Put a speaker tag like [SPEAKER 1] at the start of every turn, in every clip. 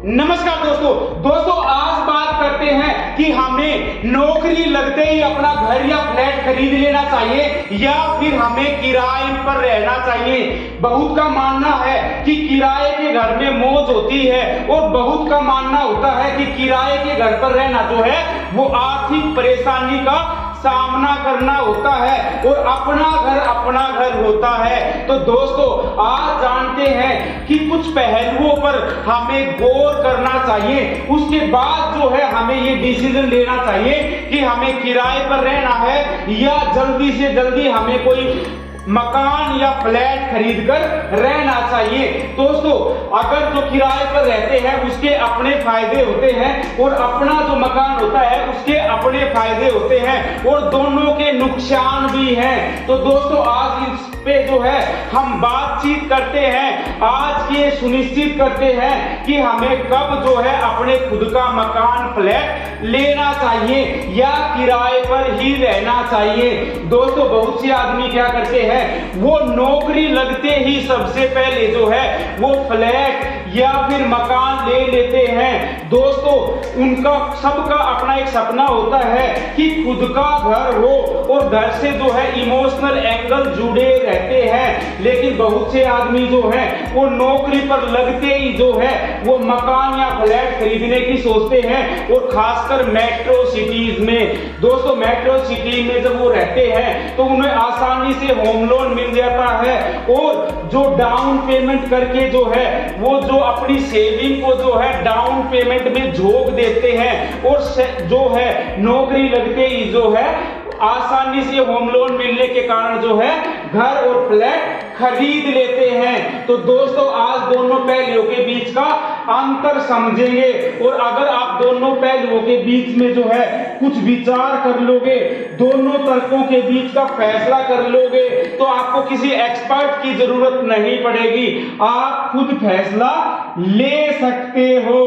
[SPEAKER 1] नमस्कार दोस्तों आज बात करते हैं कि हमें नौकरी लगते ही अपना घर या फ्लैट खरीद लेना चाहिए या फिर हमें किराए पर रहना चाहिए। बहुत का मानना है कि किराए के घर में मौज होती है और बहुत का मानना होता है कि किराए के घर पर रहना जो है वो आर्थिक परेशानी का सामना करना होता है और अपना घर होता है। तो दोस्तों आज जानते हैं कि कुछ पहलुओं पर हमें गौर करना चाहिए, उसके बाद जो है हमें ये डिसीजन लेना चाहिए कि हमें किराए पर रहना है या जल्दी से जल्दी हमें कोई मकान या फ्लैट खरीदकर रहना चाहिए। दोस्तों अगर जो किराए पर रहते हैं उसके अपने फायदे होते हैं और अपना जो मकान होता है उसके अपने फायदे होते हैं और दोनों के नुकसान भी हैं। तो दोस्तों आज इस पे जो है हम बातचीत करते हैं, आज ये सुनिश्चित करते हैं कि हमें कब जो है अपने खुद का मकान फ्लैट लेना चाहिए या किराए पर ही रहना चाहिए। दोस्तों बहुत से आदमी क्या करते हैं, वो नौकरी लगते ही सबसे पहले जो है वो फ्लैट या फिर मकान ले लेते हैं। दोस्तों उनका सबका अपना एक सपना होता है कि खुद का घर हो और घर से जो है इमोशनल एंगल जुड़े रहते हैं, लेकिन बहुत से आदमी जो है वो नौकरी पर लगते ही जो है वो मकान या फ्लैट खरीदने की सोचते हैं और खासकर मेट्रो सिटीज में। दोस्तों मेट्रो सिटी में जब वो रहते हैं तो उन्हें आसानी से होम लोन मिल जाता है और जो डाउन पेमेंट करके जो है वो जो अपनी सेविंग को जो है डाउन पेमेंट में झोंक देते हैं और जो है नौकरी लगते ही जो है आसानी से होम लोन मिलने के कारण जो है घर और फ्लैट खरीद लेते हैं। तो दोस्तों आज दोनों पहलुओं के बीच का अंतर समझेंगे और अगर आप दोनों पहलुओं के बीच में जो है कुछ विचार कर लोगे, दोनों तर्कों के बीच का फैसला कर लोगे तो आपको किसी एक्सपर्ट की जरूरत नहीं पड़ेगी, आप खुद फैसला ले सकते हो।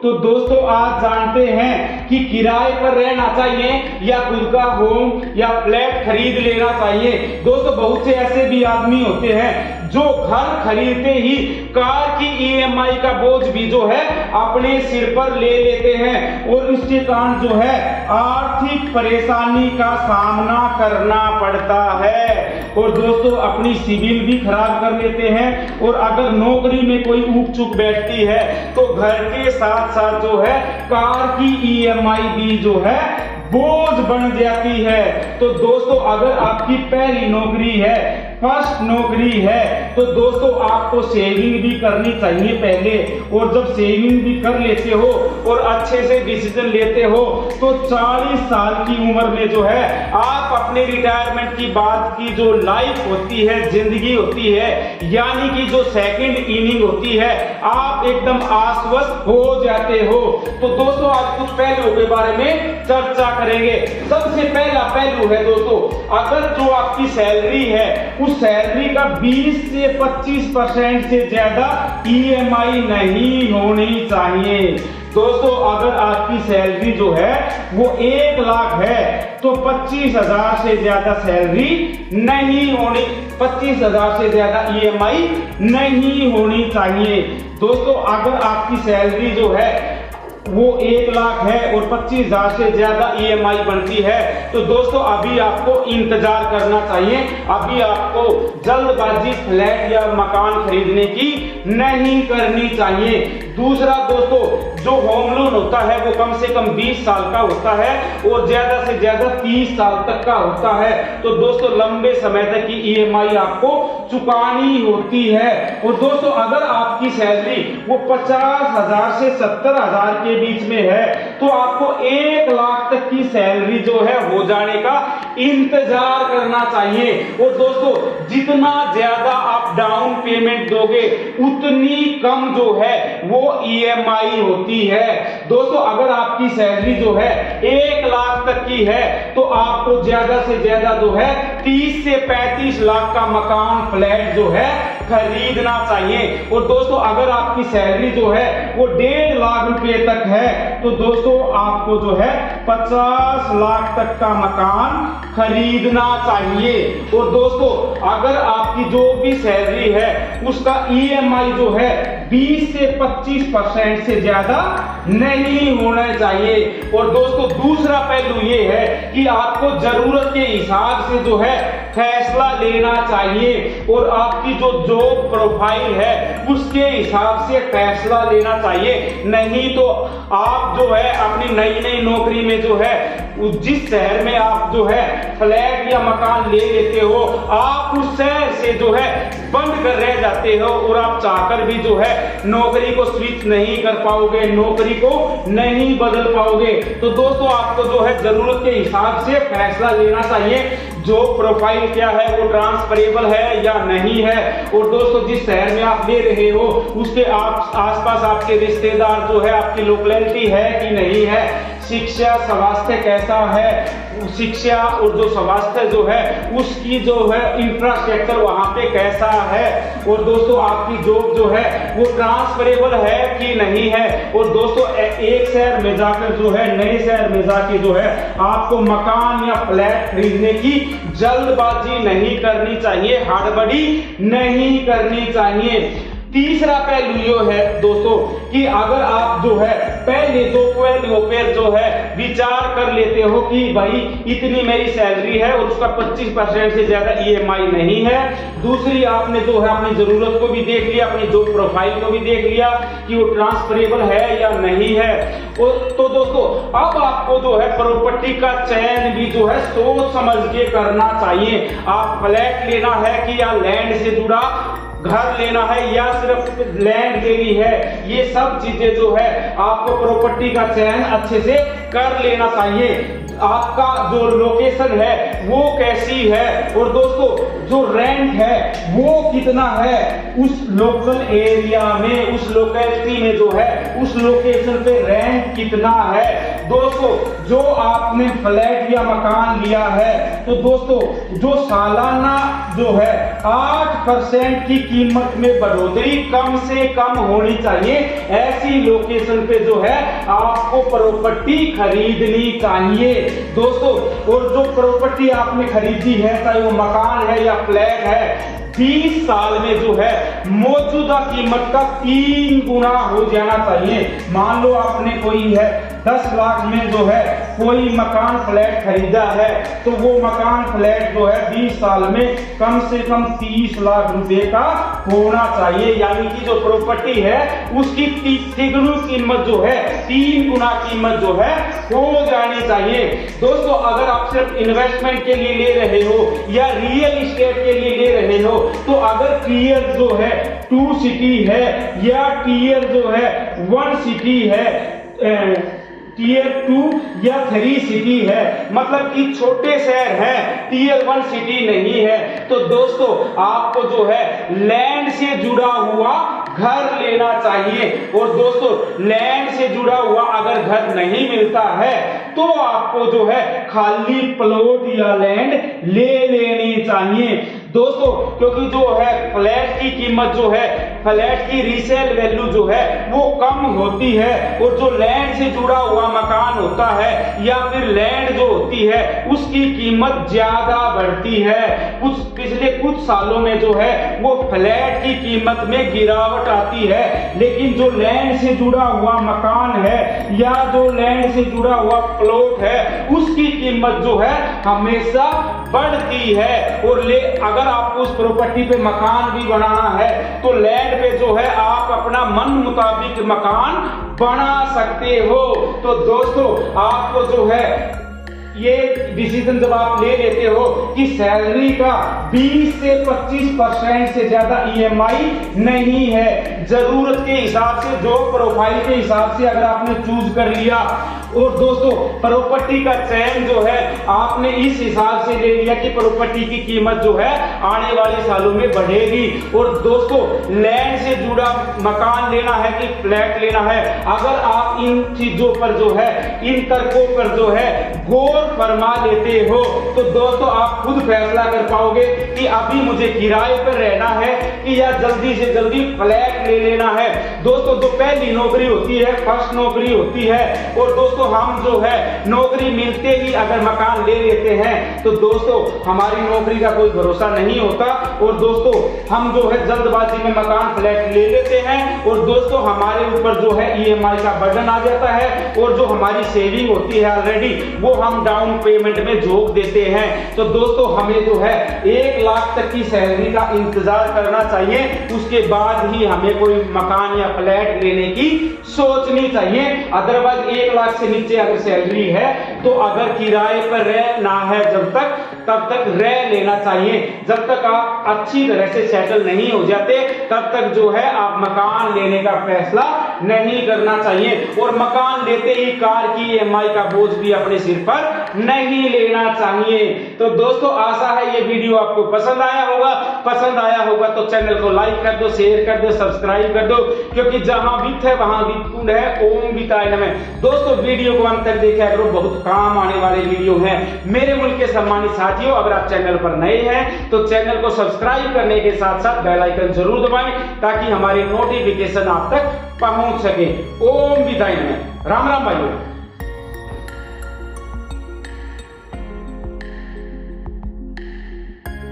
[SPEAKER 1] तो दोस्तों आज जानते हैं कि किराए पर रहना चाहिए या खुद का होम या फ्लैट खरीद लेना चाहिए। दोस्तों बहुत से ऐसे भी आदमी होते हैं जो घर खरीदते ही कार की ईएमआई का बोझ भी जो है अपने सिर पर ले लेते हैं और इसके कारण जो है आर्थिक परेशानी का सामना करना पड़ता है और दोस्तों अपनी सिविल भी खराब कर लेते हैं और अगर नौकरी में कोई ऊक चूक बैठती है तो घर के साथ साथ जो है कार की ईएमआई भी जो है बोझ बन जाती है। तो दोस्तों अगर आपकी पहली नौकरी है, फर्स्ट नौकरी है, तो दोस्तों आपको सेविंग भी करनी चाहिए पहले, और जब सेविंग भी कर लेते हो और अच्छे से डिसीजन लेते हो तो 40 साल की उम्र में जो है आप अपने रिटायरमेंट की बाद की जो लाइफ होती है, जिंदगी होती है, यानी कि जो सेकंड इनिंग होती है, आप एकदम आश्वस्त हो जाते हो। तो दोस्तों आज कुछ पहलुओं के बारे में चर्चा करेंगे। सबसे पहला पहलू है दोस्तों, अगर जो आपकी सैलरी है उस सैलरी का 20 से 25% से ज्यादा ईएमआई नहीं होनी चाहिए। दोस्तों अगर आपकी सैलरी जो है वो 1 लाख है तो 25,000 से ज्यादा सैलरी नहीं होनी, 25,000 से ज्यादा ईएमआई नहीं होनी चाहिए। दोस्तों अगर आपकी सैलरी जो है वो 1 लाख है और 25,000 से ज्यादा ईएमआई बनती है तो दोस्तों अभी आपको इंतजार करना चाहिए, अभी आपको जल्दबाजी फ्लैट या मकान खरीदने की नहीं करनी चाहिए। दूसरा दोस्तों जो होम लोन होता है वो कम से कम 20 साल का होता है और ज्यादा से ज्यादा 30 साल तक का होता है। तो दोस्तों लंबे समय तक की ईएमआई आपको चुकानी होती है। और दोस्तों अगर आपकी सैलरी वो 50,000 से 70,000 के बीच में है तो आपको 1 लाख तक की सैलरी जो है हो जाने का इंतजार करना चाहिए। और दोस्तों जितना ज्यादा आप डाउन पेमेंट दोगे उतनी कम जो है वो ईएमआई होती है। दोस्तों अगर आपकी सैलरी जो है 1 लाख तक की है तो आपको ज्यादा से ज्यादा जो है 30 से 35 लाख का मकान फ्लैट जो है खरीदना चाहिए। और दोस्तों अगर आपकी सैलरी जो है वो 1.5 लाख रुपए तक है तो दोस्तों आपको जो है 50 लाख तक का मकान खरीदना चाहिए। और दोस्तों अगर आपकी जो भी सैलरी है उसका ईएमआई जो है 20 से 25% से ज्यादा नहीं होना चाहिए। और दोस्तों दूसरा पहलू ये है कि आपको जरूरत के हिसाब से जो है फैसला लेना चाहिए और आपकी जो जॉब प्रोफाइल है उसके हिसाब से फैसला लेना चाहिए। नहीं तो आप जो है अपनी नई नई नौकरी में जो है जिस शहर में आप जो है फ्लैट या मकान ले लेते हो आप उस शहर से जो है बंद कर रह जाते हो और आप चाहकर भी जो है नौकरी को स्विच नहीं कर पाओगे, नौकरी को नहीं बदल पाओगे। तो दोस्तों आपको जो है जरूरत के हिसाब से फैसला लेना चाहिए। जो प्रोफाइल क्या है वो ट्रांसफरेबल है या नहीं है। और दोस्तों जिस शहर में आप ले रहे हो उसके आसपास आपके रिश्तेदार जो है आपकी लोकेलिटी है कि नहीं है, शिक्षा स्वास्थ्य कैसा है, शिक्षा और जो स्वास्थ्य जो है उसकी जो है इंफ्रास्ट्रक्चर वहां पे कैसा है। और दोस्तों आपकी जॉब जो है वो ट्रांसफरेबल है कि नहीं है। और दोस्तों एक शहर में जाकर जो है नए शहर में जाके जो है आपको मकान या फ्लैट खरीदने की जल्दबाजी नहीं करनी चाहिए, हड़बड़ी नहीं करनी चाहिए। तीसरा पहलू ये है दोस्तों कि अगर आप जो है पहले दो पहलुओं पर जो है विचार कर लेते हो कि भाई इतनी मेरी सैलरी है और उसका 25% से ज्यादा ईएमआई नहीं है, दूसरी आपने जो है अपनी जरूरत को भी देख लिया, अपनी जॉब प्रोफाइल को भी देख लिया कि वो ट्रांसफरेबल है या नहीं है। और तो दोस्तों अब आपको जो है प्रॉपर्टी का चयन भी जो है सोच समझ के करना चाहिए। आप फ्लैट लेना है कि या लैंड से जुड़ा घर लेना है या सिर्फ लैंड लेनी है, ये सब चीजें जो है आपको प्रॉपर्टी का चयन अच्छे से कर लेना चाहिए। आपका जो लोकेशन है वो कैसी है और दोस्तों जो रेंट है वो कितना है उस लोकल एरिया में, उस लोकेलिटी में जो है उस लोकेशन पे रेंट कितना है। दोस्तों जो आपने फ्लैट या मकान लिया है तो दोस्तों जो सालाना जो है 8% की कीमत में बढ़ोतरी कम से कम होनी चाहिए। ऐसी लोकेशन पे जो है आपको प्रॉपर्टी खरीदनी चाहिए दोस्तों। और जो प्रॉपर्टी आपने खरीदी है चाहे वो मकान है या फ्लैट है 20 साल में जो है मौजूदा कीमत का 3 गुना हो जाना चाहिए। मान लो आपने कोई है 10 लाख में जो है कोई मकान फ्लैट खरीदा है तो वो मकान फ्लैट जो है 20 साल में कम से कम 30 लाख रुपए का होना चाहिए। यानी कि जो प्रॉपर्टी है उसकी तिगुनी कीमत जो है 3 गुना कीमत जो है हो जानी चाहिए। दोस्तों अगर आप सिर्फ इन्वेस्टमेंट के लिए ले रहे हो या रियल एस्टेट के लिए ले रहे हो तो अगर टीयर जो है 2 सिटी है या टीयर जो है 1 सिटी है, टीयर 2 या 3 सिटी है, मतलब कि छोटे शहर है, टीयर 1 सिटी नहीं है, तो दोस्तों आपको जो है लैंड से जुड़ा हुआ घर लेना चाहिए। और दोस्तों लैंड से जुड़ा हुआ अगर घर नहीं मिलता है तो आपको जो है खाली प्लॉट या लैंड ले लेनी चाहिए दोस्तों। क्योंकि जो है फ्लैट की कीमत जो है, फ्लैट की रीसेल वैल्यू जो है वो कम होती है और जो लैंड से जुड़ा हुआ मकान होता है या फिर लैंड जो होती है उसकी कीमत ज्यादा बढ़ती है। पिछले कुछ सालों में जो है वो फ्लैट की कीमत में गिरावट आती है, लेकिन जो लैंड से जुड़ा हुआ मकान है या जो लैंड से जुड़ा हुआ प्लॉट है उसकी कीमत जो है हमेशा बढ़ती है। और अगर आपको उस प्रॉपर्टी पे मकान भी बनाना है तो लैंड पे जो है आप अपना मन मुताबिक मकान बना सकते हो। तो दोस्तों आपको जो है ये डिसीजन जब आप ले लेते हो कि सैलरी का 20 से 25% से ज्यादा ईएमआई नहीं है, जरूरत के हिसाब से जॉब प्रोफाइल के हिसाब से अगर आपने चूज कर लिया और दोस्तों प्रॉपर्टी का चयन जो है आपने इस हिसाब से ले लिया कि प्रॉपर्टी की कीमत जो है आने वाले सालों में बढ़ेगी। और दोस्तों लैंड से जुड़ा मकान लेना है कि फ्लैट लेना है, अगर आप इन चीजों पर जो है इन तर्कों पर जो है गौर फरमा लेते हो तो दोस्तों आप खुद फैसला कर पाओगे कि अभी मुझे किराए पर रहना है कि या जल्दी से जल्दी फ्लैट ले लेना है। दोस्तों जो पहली नौकरी होती है, फर्स्ट नौकरी होती है, और दोस्तों हम जो है नौकरी मिलते ही अगर मकान ले लेते हैं तो दोस्तों हमारी नौकरी का कोई भरोसा नहीं होता, और दोस्तों हम जो है जल्दबाजी में मकान फ्लैट ले लेते हैं और दोस्तों हमारे ऊपर जो है ईएमआई का बर्डन आ जाता है, और जो हमारी सेविंग होती है ऑलरेडी वो हम डाउन पेमेंट में झोंक देते हैं। तो दोस्तों हमें जो है 1 लाख तक की सैलरी का इंतजार करना चाहिए, उसके बाद ही हमें कोई मकान या फ्लैट लेने की सोचनी चाहिए। अदरवाइज 1 लाख से नीचे अगर सैलरी है तो अगर किराए पर रहना है जब तक, तब तक रह लेना चाहिए। जब तक आप अच्छी तरह से सेटल नहीं हो जाते तब तक जो है आप मकान लेने का फैसला नहीं करना चाहिए, और मकान लेते ही कार की ईएमआई का बोझ भी अपने सिर पर नहीं लेना चाहिए। तो दोस्तों आशा है ये वीडियो आपको पसंद आया होगा तो चैनल को लाइक कर दो, शेयर कर दो, सब्सक्राइब कर दो, क्योंकि जहां वित्त है वहां वित्तकुंड है। ओम वित्ताय नमः। दोस्तों वीडियो को अंत तक देखा करो, बहुत काम आने वाले वीडियो हैं। मेरे मुल्क के सम्मानित साथियों, अगर आप चैनल पर नए हैं तो चैनल को सब्सक्राइब करने के साथ साथ बेल आइकन जरूर दबाएं ताकि हमारी नोटिफिकेशन आप तक पहुंच सके। ओम वित्ताय नमः। राम राम भाइयों।